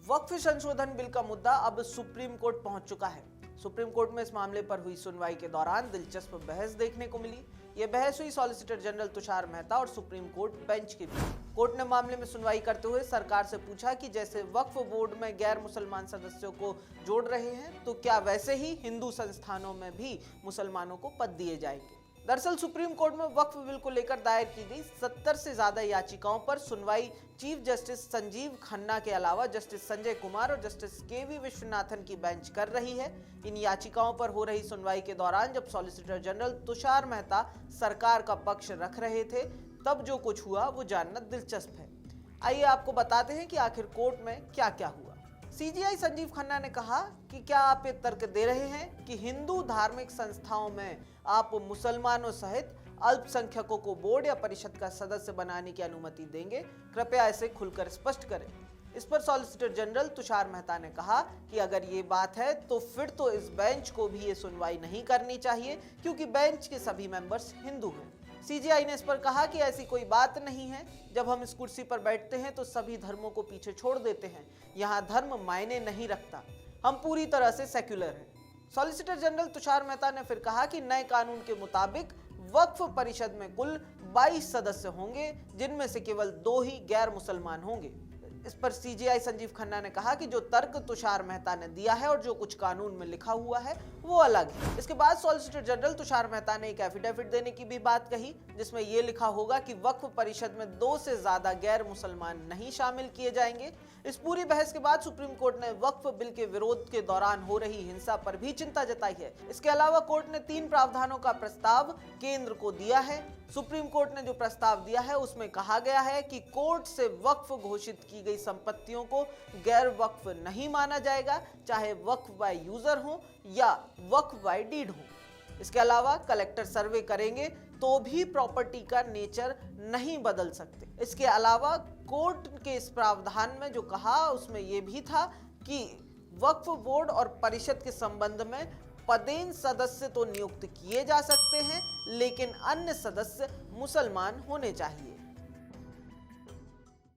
वक्फ संशोधन बिल का मुद्दा अब सुप्रीम कोर्ट पहुंच चुका है। सुप्रीम कोर्ट में इस मामले पर हुई सुनवाई के दौरान दिलचस्प बहस देखने को मिली। यह बहस हुई सॉलिसिटर जनरल तुषार मेहता और सुप्रीम कोर्ट बेंच के बीच। कोर्ट ने मामले में सुनवाई करते हुए सरकार से पूछा कि जैसे वक्फ बोर्ड में गैर मुसलमान सदस्यों को जोड़ रहे हैं, तो क्या वैसे ही हिंदू संस्थानों में भी मुसलमानों को पद दिए जाएंगे। दरअसल सुप्रीम कोर्ट में वक्फ बिल को लेकर दायर की गई 70 से ज्यादा याचिकाओं पर सुनवाई चीफ जस्टिस संजीव खन्ना के अलावा जस्टिस संजय कुमार और जस्टिस केवी विश्वनाथन की बेंच कर रही है। इन याचिकाओं पर हो रही सुनवाई के दौरान जब सॉलिसिटर जनरल तुषार मेहता सरकार का पक्ष रख रहे थे, तब जो कुछ हुआ वो जानना दिलचस्प है। आइए आपको बताते हैं कि आखिर कोर्ट में क्या क्या हुआ। सीजीआई संजीव खन्ना ने कहा कि क्या आप ये तर्क दे रहे हैं कि हिंदू धार्मिक संस्थाओं में आप मुसलमानों सहित अल्पसंख्यकों को बोर्ड या परिषद का सदस्य बनाने की अनुमति देंगे? कृपया इसे खुलकर स्पष्ट करें। इस पर सॉलिसिटर जनरल तुषार मेहता ने कहा कि अगर ये बात है तो फिर तो इस बेंच को भी ये सुनवाई नहीं करनी चाहिए, क्योंकि बेंच के सभी मेंबर्स हिंदू हैं। सीजीआई ने इस पर कहा कि ऐसी कोई बात नहीं है। जब हम इस कुर्सी पर बैठते हैं तो सभी धर्मों को पीछे छोड़ देते हैं। यहाँ धर्म मायने नहीं रखता। हम पूरी तरह से सेक्युलर हैं। सॉलिसिटर जनरल तुषार मेहता ने फिर कहा कि नए कानून के मुताबिक वक्फ परिषद में कुल 22 सदस्य होंगे, जिनमें से केवल 2 ही गैर मुसलमान होंगे। इस पर सीजीआई संजीव खन्ना ने कहा कि जो तर्क तुषार मेहता ने दिया है और जो कुछ कानून में लिखा हुआ है वो अलग है। इसके बाद सॉलिसिटर जनरल तुषार मेहता ने एक एफिडेविट देने की भी बात कही, जिसमें यह लिखा होगा कि वक्फ परिषद में 2 से ज्यादा गैर मुसलमान नहीं शामिल किए जाएंगे। इस पूरी बहस के बाद सुप्रीम कोर्ट ने वक्फ बिल के विरोध के दौरान हो रही हिंसा पर भी चिंता जताई है। इसके अलावा कोर्ट ने 3 प्रावधानों का प्रस्ताव केंद्र को दिया है। सुप्रीम कोर्ट ने जो प्रस्ताव दिया है उसमें कहा गया है कि कोर्ट से वक्फ घोषित की गई संपत्तियों को गैर वक्फ नहीं माना जाएगा, चाहे वक्फ बाय यूजर हो या वक्फ बाय डीड हो। इसके अलावा कलेक्टर सर्वे करेंगे तो भी प्रॉपर्टी का नेचर नहीं बदल सकते। इसके अलावा कोर्ट के इस प्रावधान में जो कहा उसमें यह भी था कि वक्फ बोर्ड और परिषद के संबंध में पदेन सदस्य तो नियुक्त किए जा सकते हैं, लेकिन अन्य सदस्य मुसलमान होने चाहिए।